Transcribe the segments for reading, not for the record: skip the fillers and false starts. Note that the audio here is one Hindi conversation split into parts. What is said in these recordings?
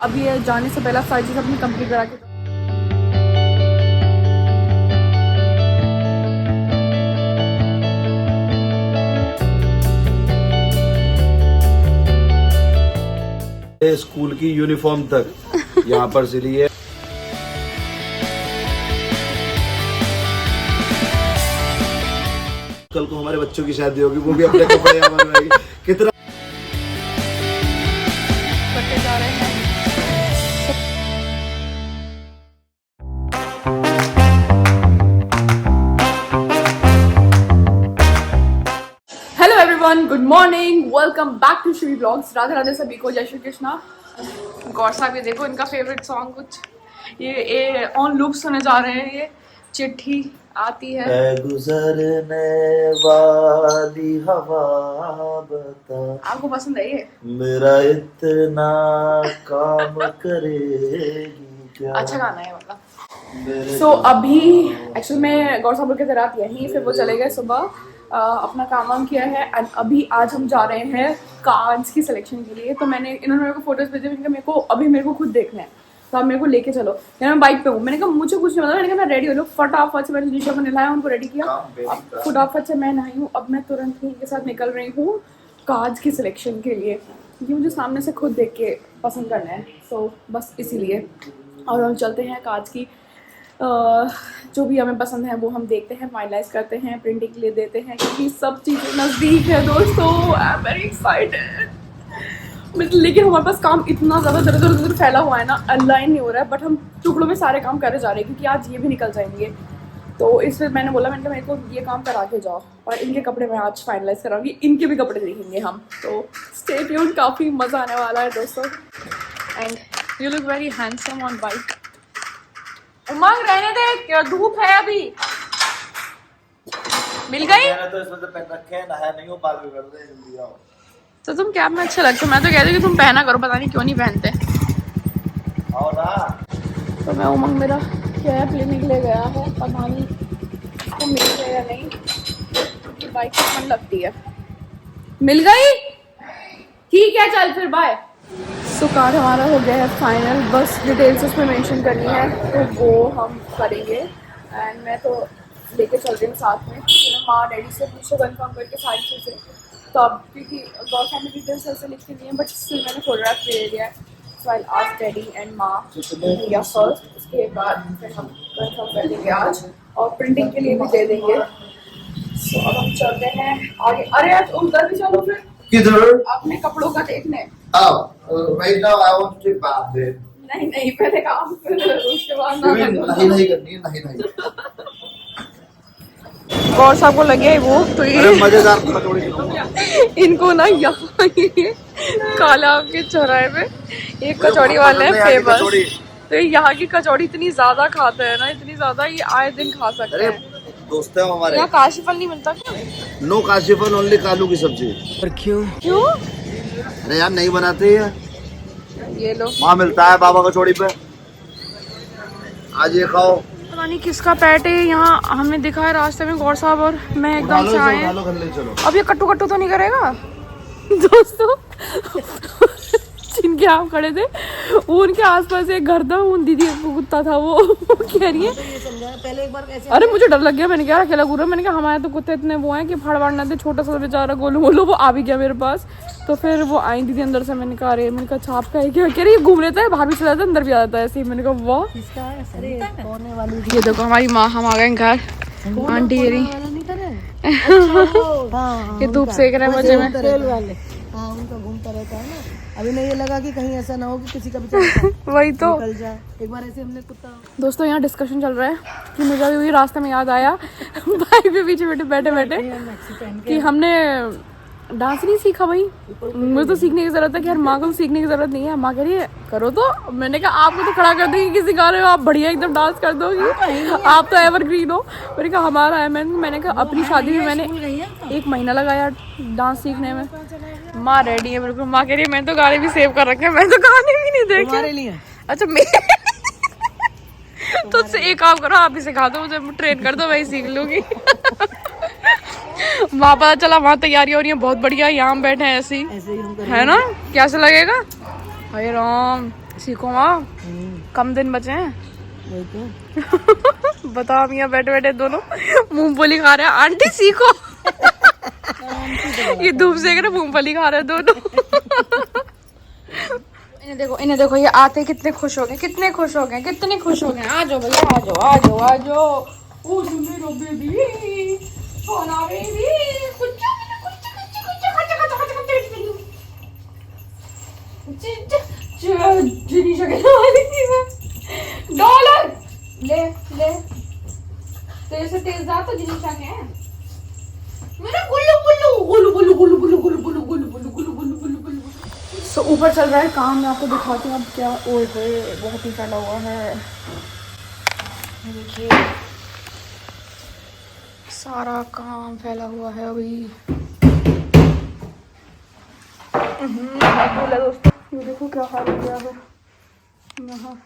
अभी ये जाने से पहले सारी चीज़ अपनी कंप्लीट करा के स्कूल की यूनिफॉर्म तक यहाँ पर सिली है। कल को हमारे बच्चों की शादी होगी, वो भी अपने कपड़े यहाँ बनवाएगी। कितना करते जा रहे हैं। Hello everyone, good morning, welcome back to Shri blogs. Radhe Radhe सभी को, जय श्री कृष्णा। गौर साहब ये देखो, इनका फेवरेट सॉन्ग कुछ ये ऑन लूप सुने जा रहे हैं। ये चिट्ठी आती है, गुजरने वाली हवा बता, आपको पसंद है ये? मेरा इतना काम करेगी क्या। अच्छा गाना है मतलब। सो अभी एक्चुअली मैं गौर साहब के रात यहीं, फिर वो चले गए सुबह अपना काम वाम किया है। एंड अभी आज हम जा रहे हैं कार्ड्स की सिलेक्शन के लिए। तो मैंने इन्होंने मेरे को फोटोज भेजे, मैंने कहा मेरे को खुद देखना है, तो आप मेरे को लेके चलो। मैं बाइक पे हूँ, मैंने कहा मुझे कुछ नहीं पता, मैंने कहा मैं रेडी हो लो। फटाफट से मैंने निशा को नहलाया, उनको रेडी किया, अब फटाफट से मैं नहाई हूँ। अब मैं तुरंत ही इनके साथ निकल रही हूँ कार्ड्स की सिलेक्शन के लिए, क्योंकि मुझे सामने से खुद देख के पसंद करना है। सो बस इसीलिए। और हम चलते हैं कार्ड्स की जो भी हमें पसंद है वो हम देखते हैं, फाइनलाइज करते हैं, प्रिंटिंग के लिए देते हैं, क्योंकि सब चीज़ें नज़दीक है दोस्तों। I am very excited. लेकिन हमारे पास काम इतना ज़्यादा इधर उधर फैला हुआ है ना, अलाइन नहीं हो रहा है, बट हम टुकड़ों में सारे काम करे जा रहे हैं, क्योंकि आज ये भी निकल जाएंगे। तो इसलिए मैंने बोला, मैंने कहा मेरे को ये काम करा के जाओ, और इनके कपड़े मैं आज फाइनलाइज कराऊंगी, इनके भी कपड़े देखेंगे हम। तो स्टे ट्यून्ड, काफ़ी मज़ा आने वाला है दोस्तों। And you look very handsome on bike. Umang रहने दे, क्या धूप है अभी। मिल गई तो इसमें तो पहन रखे हैं, नहाया नहीं हो, बाल भी कर दे, जल्दी आओ। तो तुम कैब में अच्छे लगते हो, मैं तो कहती हूँ कि तुम पहना करो, पता नहीं क्यों नहीं पहनते। आओ ना। तो मैं उमंग मेरा कैब लेने के लिए गया है, पता नहीं तो मिल गया या नहीं, क्योंकि बाइक से ठंड लगती है। मिल गई, ठीक है, चल फिर बाय। सो कार्ड हमारा हो गया है फाइनल, बस डिटेल्स उसमें मेंशन करनी है, तो वो हम करेंगे। एंड मैं तो लेके चल रही हूँ साथ में, क्योंकि मैं माँ डैडी से पूछो कंफर्म करके सारी चीज़ें। तो अब क्योंकि बहुत सारी डिटेल्स ऐसे लिख के लिए, बट स्टिल मैंने फोटोग्राफ ले लिया है। सो आई आस्क डैडी एंड माँ या फर्स्ट, उसके बाद फिर हम कंफर्म कर देंगे आज, और प्रिंटिंग के लिए भी दे देंगे। सो अब हम चलते हैं आगे। अरे यार उधर भी चलो फिर, किधर? अपने कपड़ों का देखने। Right now I want to take bath there. नहीं पहले काम फिर उसके बाद ना नहीं करनी है, नहीं। गौर साहब को लगे वो तो ये मजेदार कचौड़ी इनको ना यहाँ ये काला के चौराहे पे एक कचौड़ी वाले हैं फेमस। तो यहाँ की कचौड़ी इतनी ज्यादा खाते हैं ना, इतनी ज्यादा, ये आए दिन खा सकते हैं। दोस्त है हमारे। यहाँ काशीफल नहीं मिलता क्या? नो काशीफल, ओनली कालू की सब्जी। पर क्यों? अरे यार नहीं बनाते यार, ये लो, वहाँ मिलता है बाबा कचौड़ी पे, आज ये खाओ। पता नहीं किसका पेट है यहाँ, हमें दिखा है रास्ते में गौर साहब और मैं एकदम से आए। अब ये कट्टू कट्टू तो नहीं करेगा दोस्तों? जिनके आप खड़े थे उनके आसपास एक घर था, उन दीदी कुत्ता था, वो कह रही है पहले एक बार कैसे। अरे मुझे डर लग गया, मैंने कहा अकेला घूर रहा, मैंने कहा हमारे तो कुत्ते इतने वो हैं कि फाड़ वाड़ना थे, छोटा सा बेचारा गोलू गोलू, वो आ भी गया मेरे पास। तो फिर वो आई दीदी अंदर से, मैंने कहा अरे, मैंने कहा छाप का है क्या? कह रही घूम लेता है, बाहर भी चला जाता है, अंदर भी आ जाता है ऐसे ही। मैंने कहा वाह। ये देखो हमारी माँ, हम आ गए घर, आंटी ये रही, ये धूप सेक रहे हैं मुझे में। हाँ उनका घूमता रहता है ना, अभी नहीं ये लगा कि कहीं ऐसा ना हो कि किसी का बेचारा वही तो निकल जाए। एक बार ऐसे हमने कुत्ता। दोस्तों यहाँ डिस्कशन चल रहा है कि मुझे अभी रास्ते में याद आया बाइक पे पीछे बैठे कि हमने डांस नहीं सीखा भाई। मुझे तो सीखने की जरूरत है, कि यार माँ को तो सीखने की जरूरत नहीं है। माँ कह रही है करो, तो मैंने कहा आपको तो खड़ा कर देंगे, किसी सिखा रहे हो आप, बढ़िया एकदम डांस कर दोगी, आप तो एवरग्रीन हो। मैंने कहा हमारा है, मैंने कहा अपनी शादी में मैंने 1 महीना लगाया डांस सीखने में। माँ रेडी है बिल्कुल, माँ कह रही है मैं तो गाने भी सेव कर रखे हैं, मैं तो गाने भी नहीं देखे। अच्छा तो एक काम करो, आप ही सिखा दो, मुझे ट्रेन कर दो, मैं ही सीख लूंगी। वहाँ पता चला वहाँ तैयारी हो रही है बहुत बढ़िया, यहाँ बैठे हैं ऐसे ही है ना, कैसे लगेगा? हाय राम, सीखो माँ, कम दिन बचे हैं। वही तो। बताओ हम यहाँ बैठे बैठे दोनों मूंगफली खा रहे हैं। आंटी सीखो। ये धूप सेक रहे, मूंगफली खा रहे हैं दोनों। इन्हें देखो ये आते कितने खुश हो गए, कितने खुश हो गए, कितने खुश हो गए। आ जाओ भैया, आ जाओ आ जाओ आ जाओ। ओ मेरा बेबी, सोना बेबी, कुछ डॉलर ले ले, तेरे से तेज जा तो जिनिशा के हैं मेरा। गुल्लू गुल्लू गुल्लू गुल्लू गुल्लू गुल्लू गुल्लू गुल्लू गुल्लू गुल्लू गुल्लू गुल्लू गुल्लू गुल्लू। सो ऊपर चल रहा है काम, मैं आपको दिखाती हूँ अब क्या। ओए होए बहुत ही फैला हुआ है, देखिए सारा काम फैला हुआ है अभी। दोस्तों ये देखो क्या हाल हो गया है यहाँ।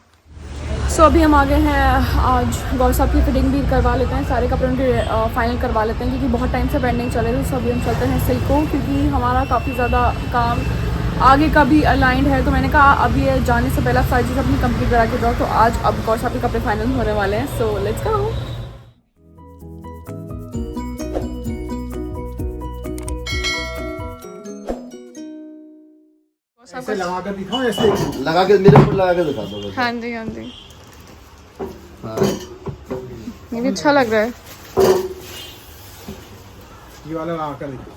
सो अभी हम आ गए हैं, आज गौर साहब की फिटिंग भी करवा लेते हैं, सारे कपड़ों के फाइनल करवा लेते हैं क्योंकि बहुत टाइम से पेंडिंग चल रहे थे। सो अभी हम चलते हैं सिल्को क्योंकि हमारा काफ़ी ज़्यादा काम आगे का भी अलाइंड है। तो मैंने कहा अब ये जाने से पहले सारी चीज़ अपनी कंप्लीट करा के जाओ। तो आज अब गौर साहब के कपड़े फाइनल होने वाले हैं। So let's go. ऐसे लगा कर दिखाओ, ऐसे लगा के मेरे ऊपर लगा के दिखा दो। हाँ जी हाँ जी, हाँ। ये भी अच्छा लग रहा है। ये वाला लगा कर दिखाओ।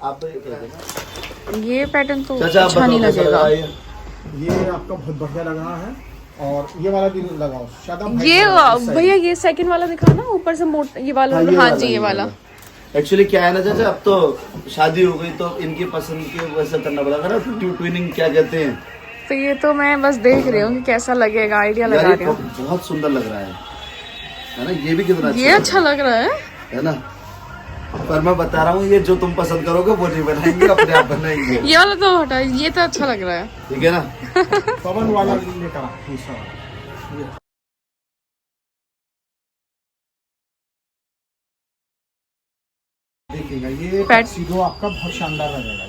आप तो ये कह देना। ये पैटर्न तो चाचा आप अच्छा नहीं बताओ कैसा लगेगा। लगा ये? ये आपका बहुत बढ़िया लग रहा है। और ये वाला भी लगाओ शायद आप ये height वाला भैया ये सेकंड वाला दिखा ना, ऊपर से मोटा ये वाला। हाँ जी ये वाला। एक्चुअली क्या है ना चाचा, अब तो शादी हो गई तो इनकी पसंद के वैसा करना पड़ेगा ना, ट्विनिंग क्या कहते हैं। तो ये तो मैं बस देख रही हूँ कि कैसा लगेगा, आइडिया लगा यार रही ये हूँ। बहुत सुंदर लग रहा है ना, ये भी कितना ये अच्छा लग रहा है ना। पर मैं बता रहा हूँ ये जो तुम पसंद करोगे वो नहीं बनाएंगे, अपने आप बनाएंगे। ये वाला तो हटा, ये तो अच्छा लग रहा है। ठीक है ना। पवन वाला लेकर आ, दूसरा वाला। ये। देखिएगा ये टक्सीडो आपका बहुत शानदार लगेगा।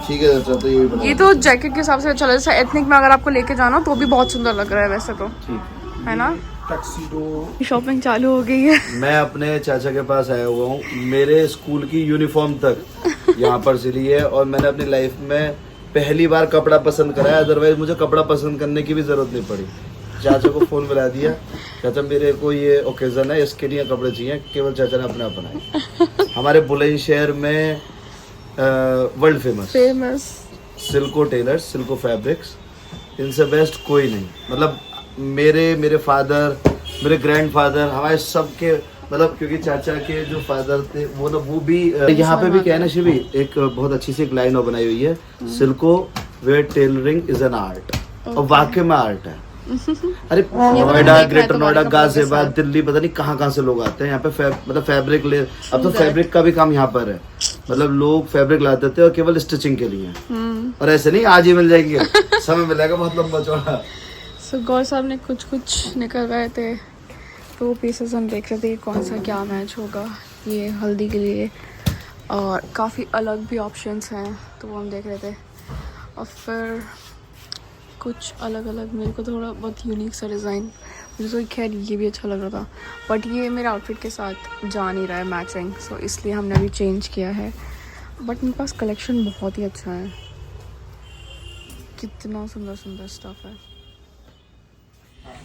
ठीक है चाचा, तो ये भी बना ये तो जैकेट के हिसाब से अच्छा लग रहा है। एथनिक में अगर आपको लेके जाना तो भी बहुत सुंदर लग रहा है वैसे तो, ठीक है ना। टक्सीडो शॉपिंग चालू हो गई है। मैं अपने चाचा के पास आया हुआ हूँ, मेरे स्कूल की यूनिफॉर्म तक यहाँ पर सिली है और मैंने अपनी लाइफ में पहली बार कपड़ा पसंद करा है। अदरवाइज मुझे कपड़ा पसंद करने की भी जरूरत नहीं पड़ी। चाचा को फोन मिला दिया, चाचा मेरे को ये ओकेजन है, इसके लिए कपड़े चाहिए। केवल चाचा ने अपने आप बनाए। हमारे बुलंदशहर में वर्ल्ड फेमस सिल्को टेलर्स, सिल्को फैब्रिक्स, इनसे बेस्ट कोई नहीं। मतलब मेरे फादर, मेरे ग्रैंडफादर, हमारे सबके मतलब, क्योंकि चाचा के जो फादर थे वो ना, वो भी यहाँ पे भी क्या है ना शिवी, एक बहुत अच्छी सी एक लाइन और बनाई हुई है, सिल्को वेयर टेलरिंग इज एन आर्ट। और वाकई में आर्ट है। अरे नोएडा, ग्रेटर नोएडा, गाजियाबाद, दिल्ली, पता नहीं कहाँ से लोग आते हैं यहाँ पे मतलब फैब्रिक ले। अब तो फैब्रिक का भी काम यहाँ पर है। मतलब लोग फैब्रिक लाते थे और केवल स्टिचिंग के लिए, और ऐसे नहीं आज ही मिल जाएंगे, समय मिलेगा बहुत लंबा चौड़ा। सो गौर साहब ने कुछ निकलवाए थे, तो पीसेस हम देख रहे थे कौन सा क्या मैच होगा ये हल्दी के लिए। और काफ़ी अलग भी ऑप्शंस हैं तो वो हम देख रहे थे। और फिर कुछ अलग अलग, मेरे को थोड़ा बहुत यूनिक सा डिज़ाइन, मुझे तो खैर ये भी अच्छा लग रहा था, बट ये मेरे आउटफिट के साथ जा नहीं रहा है मैचिंग। सो इसलिए हमने अभी चेंज किया है। बट मेरे पास कलेक्शन बहुत ही अच्छा है, कितना सुंदर सुंदर स्टफ है।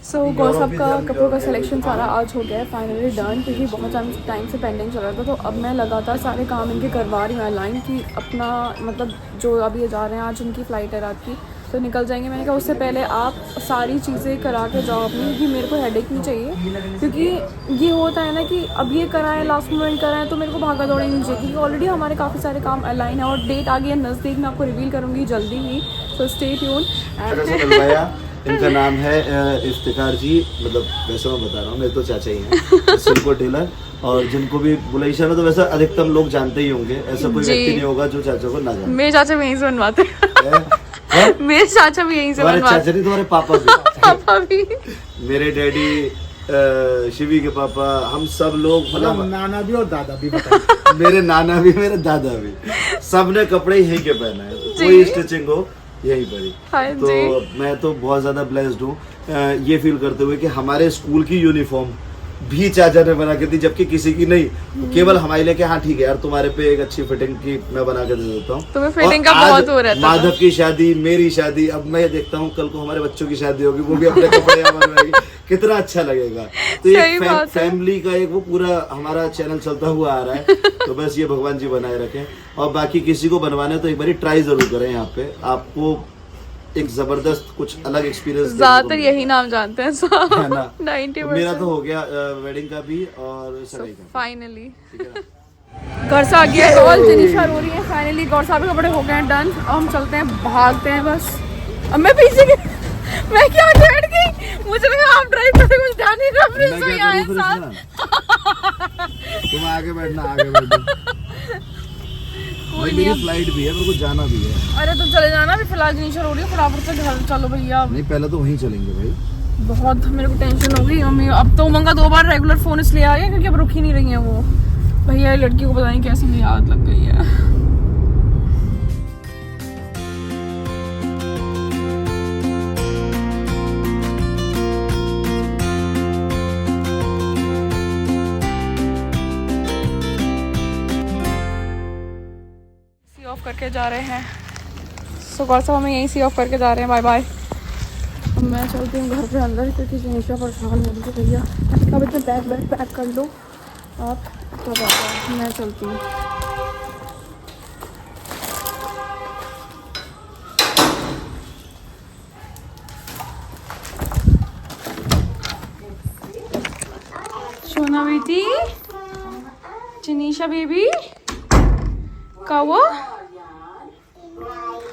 सो गौर साहब का कपड़ों का सिलेक्शन सारा आज हो गया है फाइनली डन, क्योंकि बहुत टाइम से पेंडिंग चल रहा था। तो अब मैं लगातार सारे काम इनके करवा रही हूँ अलाइन की अपना, मतलब जो अभी ये जा रहे हैं, आज उनकी फ़्लाइट है रात की, तो निकल जाएंगे। मैंने कहा उससे पहले आप सारी चीज़ें करा के जाओ अपनी, क्योंकि मेरे को हेडेक नहीं चाहिए। क्योंकि ये होता है ना कि अब ये कराएं, लास्ट मोमेंट कराएं, तो मेरे को भागा दौड़ी नहीं चाहिए, क्योंकि ऑलरेडी हमारे काफ़ी सारे काम अलाइन है और डेट आ गई है नज़दीक। मैं आपको रिवील करूँगी जल्दी ही, सो स्टे ट्यून। इनका नाम है इफ्तिकार जी, मतलब वैसे मैं बता रहा हूँ, मेरे तो चाचा ही हैं, सिल्को टेलर। और जिनको भी बुलंदशहर में तो वैसे अधिकतम लोग जानते ही होंगे, ऐसा कोई व्यक्ति नहीं होगा जो चाचा को ना जाने। मेरे चाचा भी यहीं से बनवाते हैं। मेरे चाचा भी यहीं से बनवाते हैं। चाचा नहीं, तुम्हारे पापा भी। पापा भी, मेरे डैडी, शिवी के पापा, हम सब लोग, मतलब नाना भी और दादा भी बताइए। मेरे नाना भी, मेरे दादा भी, सबने कपड़े यहीं के पहना है। कोई स्टिचिंग हो यहीं पर ही। हाँ तो जी। मैं तो बहुत ज्यादा ब्लेस्ड हूँ ये फील करते हुए कि हमारे स्कूल की यूनिफॉर्म भी चाचा ने बना के दी, जबकि किसी की नहीं, केवल हमारे लिए कि हाँ ठीक है यार तुम्हारे पे एक अच्छी फिटिंग की मैं बना के दे देता हूँ। तुम्हें फिटिंग और का आज बहुत हो रहता था। माधव की शादी, मेरी शादी, अब मैं देखता हूँ कल को हमारे बच्चों की शादी होगी, वो भी अपने कपड़े यहाँ बनवाएगी, कितना अच्छा लगेगा। तो सही एक बात है। फैमिली का एक वो पूरा हमारा चैनल चलता हुआ आ रहा है। तो बस ये भगवान जी बनाए रखें, और बाकी किसी को बनवाने तो एक बार ट्राई जरूर करें। यहाँ पे आपको एक जबरदस्त कुछ अलग एक्सपीरियंस ज्यादातर यही नाम जानते हैं सब। है ना। 90%। मेरा तो हो गया वेडिंग का भी और सगाई का। फाइनली ठीक है ना? घर से आ गया कॉल, जनीशा रो रही है। फाइनली गौर साहब के कपड़े हो गए हैं डन। अब हम चलते हैं, भागते हैं बस। अब मैं पीछे मैं क्या बैठ गई, मुझे लगा आप ड्राइव करते कुछ ध्यान नहीं रहा। मैं प्रिंस भी क्या आए करूं फिर साथ। इसमें? तुम आगे बैठना, आगे बैठो। भाई मेरी फ्लाइट भी है, मेरे को जाना भी है। अरे तुम चले जाना, अभी फिलहाल जनीशा रो रही है, फटाफट से घर चलो भैया। नहीं पहले तो वहीं चलेंगे भाई। बहुत मेरे को टेंशन हो गई मम्मी। अब तो उमंग का 2 बार रेगुलर फोन इसलिए आ गया क्योंकि अब रुक ही नहीं रही है वो। भैया लड़की को पता नहीं कैसी भी आदत लग गई है। सी ऑफ करके जा रहे हैं। सो गौर साहब हमें यहीं सी ऑफ करके जा रहे हैं। Bye bye. अब मैं चलती हूँ घर पे अंदर क्योंकि जनीशा परेशान हो रही है। भैया अब इतना बैग पैक कर लो आप, तब आ जाओ। मैं चलती हूँ। सोना बेटी, जनीशा बेबी, क्या हुआ?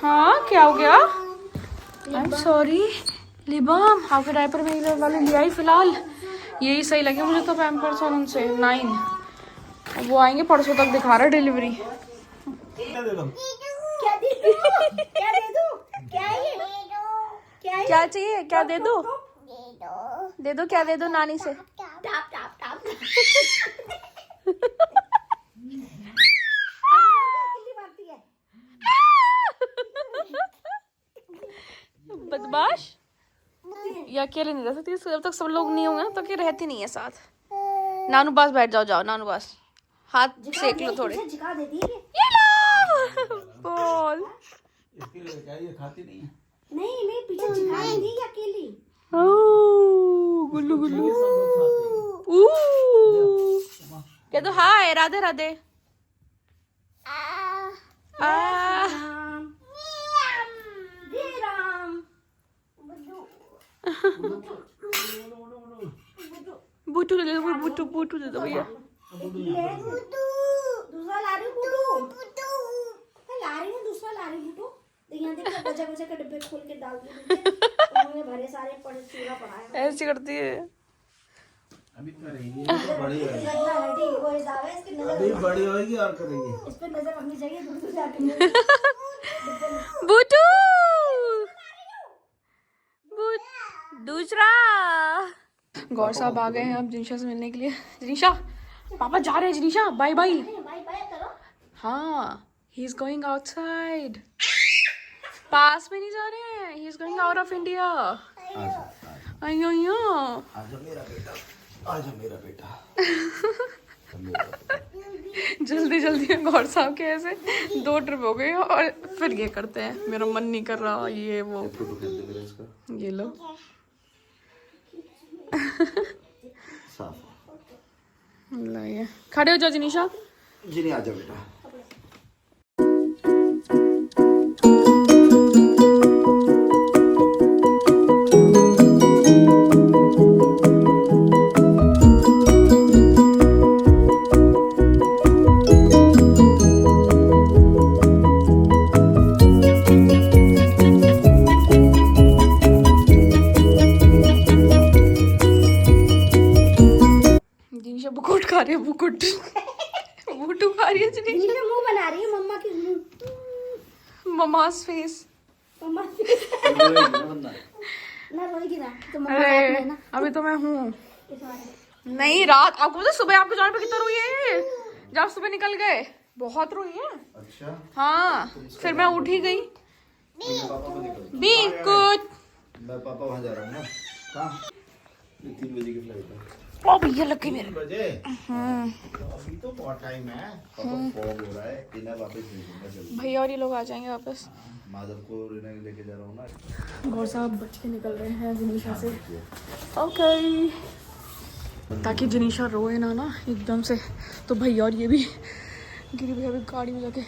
हाँ क्या हो गया? I am sorry. लिबाम आपके डायपर में ये वाले ले आई फिलहाल, यही सही लगे मुझे तो। पैम्पर्स और उनसे 9, अब वो आएंगे परसों तक, दिखा रहा है डिलीवरी। क्या चाहिए? क्या दे दो? दे दो, क्या दे दो नानी से? बदमाश, ये अकेले नहीं रह सकती, जब तक सब लोग नहीं होंगे ना तो कि रहती नहीं है साथ। नानू पास बैठ जाओ, जाओ नानू पास, हाथ सेक लो थोड़े। ये लो बोल। इसके लिए क्या ये खाती नहीं है? नहीं मैं पीछे झुका देंगी अकेली। ओह गुल्लू गुल्लू। कह दो हाय, राधे राधे। बूटू दे दो, बूटू बूटू दे दो भैया। दूसरा ला रही हूँ बूटू, ला रही हूँ दूसरा ला रही हूँ बूटू। यहाँ देख बजा बजा के डब्बे खोल के डाल दिए उन्होंने, भरे सारे पड़े चूरा पड़ा है। ऐसी करती है। अभी करेंगी, बड़ी है। वो हिसाब है इसकी नजर, अभी बड़ी होगी और करेंगी। इस पे नजर रखनी चाहिए। दूसरे जाके बूटू दूसरा। गौर साहब आ गए हैं अब जिनिशा से मिलने के लिए। जिनिशा पापा जा रहे हैं। जिनिशा बाय बाय। बाय बाय करो। हाँ ही इज गोइंग आउटसाइड, पास में नहीं जा रहे हैं, he is going out of India. अयो आजा मेरा बेटा, आजा मेरा बेटा। जल्दी जल्दी में गौर साहब के ऐसे 2 ट्रिप हो गए और फिर ये करते हैं, मेरा मन नहीं कर रहा ये वो। ये लो साफ लाइए। खड़े हो जाओ जिनिशा। जी नहीं, आजा बेटा। जिनिशा बुकुट खा रही है, बुकुट बूटू खा रही है जिनिशा। जिनिशा मुंह बना रही है मम्मा की मुंह, ममास फेस। मम्मा ना रोएगी ना तो मम्मा अरे साथ में है ना। अभी तो मैं हूँ इस बार नहीं, रात आपको पता सुबह आपके जाने पे कितना रोई है, जब सुबह निकल गए बहुत रोई है। अच्छा हाँ फिर मैं उठ ही गई पापा को निकल बी गुड। मैं पापा वहाँ जा रहा हूँ ना। कहाँ? 3 बजे की फ्लाइट है। ओ भैया लग गई मेरे। 3 बजे? अभी तो बहुत टाइम है। पापा फॉग हो रहा है, इन्हें वापस भेजूंगा जल्दी। भैया और ये लोग आ जाएंगे वापस। माधव को इन्हें लेके जा रहा हूँ ना। गौर साहब बच के निकल रहे हैं जिनीशा से। ओके, ताकि जिनीशा रोए ना एकदम से। तो भैया और ये भी गिरी भैया भी गाड़ी में जाके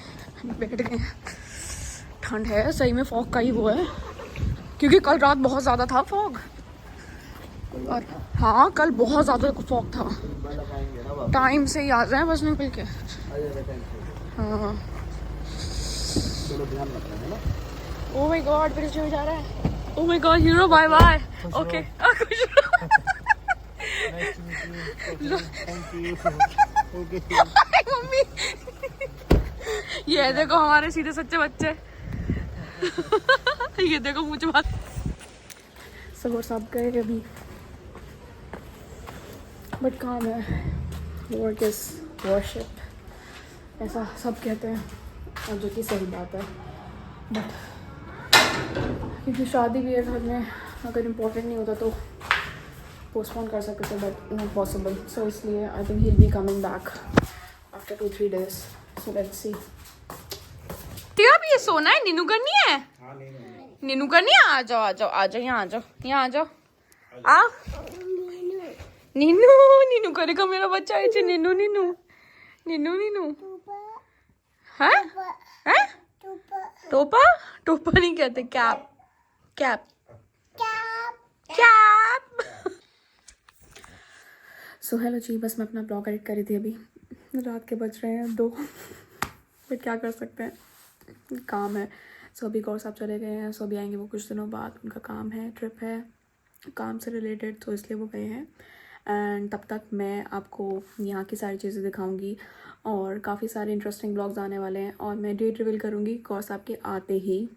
बैठ गए हैं। ठंड है सही में, फॉग का ही वो है, क्योंकि कल रात बहुत ज़्यादा था फॉग। और हाँ, कल बहुत ज़्यादा फॉग था। टाइम से ही आ जाए बस निकल के। हाँ, चलो ध्यान रखना है ना। ओ माय गॉड, फिर से जा रहा है। Oh my God hero, bye bye. Okay खुश रहो। मम्मी ये देखो हमारे सीधे सच्चे बच्चे। ये देखो मुझे बात। सगोर साहब गए अभी, बट काम है। वर्क इज वर्शिप, ऐसा सब कहते हैं, और जो कि सही बात है। बट क्योंकि शादी भी है घर में, अगर इम्पोर्टेंट नहीं होता तो पोस्टपोन कर सकते थे, बट नॉट पॉसिबल। सो इसलिए I think he will be coming back after 2-3 days। So let's see. तेरा भी ये सोना है, नीनू करनी है? नीनू करनी है? आ जाओ आ जाओ आ जाओ, यहाँ आ जाओ, यहाँ आ जाओ। आ नीनू, नीनू करेगा मेरा बच्चा। ऐसे नीनू नीनू नीनू नीनू। हैं हैं? टोपा? टोपा नहीं कहते, cap cap cap. So hello ji, बस मैं अपना ब्लॉग एडिट कर रही थी अभी। रात के बज रहे हैं 2, बट क्या कर सकते हैं, काम है। सो अभी गौर साहब चले गए हैं। सो अभी आएंगे वो कुछ दिनों बाद, उनका काम है, ट्रिप है काम से रिलेटेड, तो इसलिए वो गए हैं। एंड तब तक मैं आपको यहाँ की सारी चीज़ें दिखाऊंगी, और काफ़ी सारे इंटरेस्टिंग ब्लॉग्स आने वाले हैं। और मैं डेट रिवील करूँगी गौर साहब के आते ही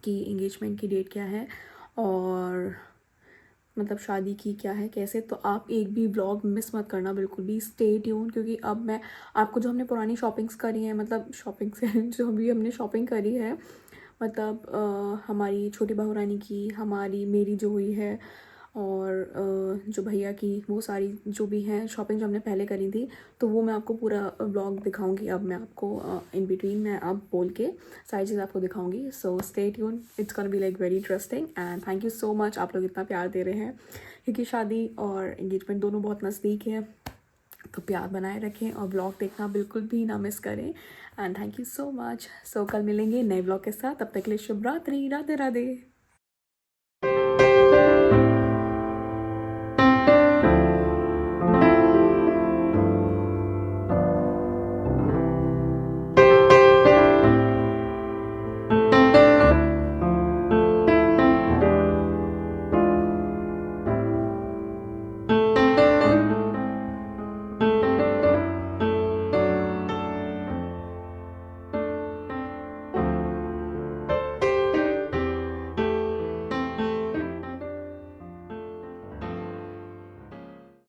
कि इंगेजमेंट की डेट क्या है, और मतलब शादी की क्या है, कैसे। तो आप एक भी ब्लॉग मिस मत करना बिल्कुल भी, स्टे ट्यून। क्योंकि अब मैं आपको जो हमने पुरानी शॉपिंग्स करी हैं, मतलब शॉपिंग से जो भी हमने शॉपिंग करी है, मतलब हमारी छोटी बहू रानी की, हमारी मेरी जो हुई है, और जो भैया की, वो सारी जो भी हैं शॉपिंग जो हमने पहले करी थी, तो वो मैं आपको पूरा ब्लॉग दिखाऊंगी। अब मैं आपको इन बिटवीन मैं अब बोल के सारी चीज़ आपको दिखाऊंगी। So stay tune, it's gonna be like very interesting. And thank you so much, आप लोग इतना प्यार दे रहे हैं, क्योंकि शादी और एंगेजमेंट दोनों बहुत नज़दीक हैं। तो प्यार बनाए रखें और ब्लॉग देखना बिल्कुल भी ना मिस करें। And thank you so much. So कल मिलेंगे नए ब्लॉग के साथ, तब तक के लिए शुभ रात्रि, राधे राधे।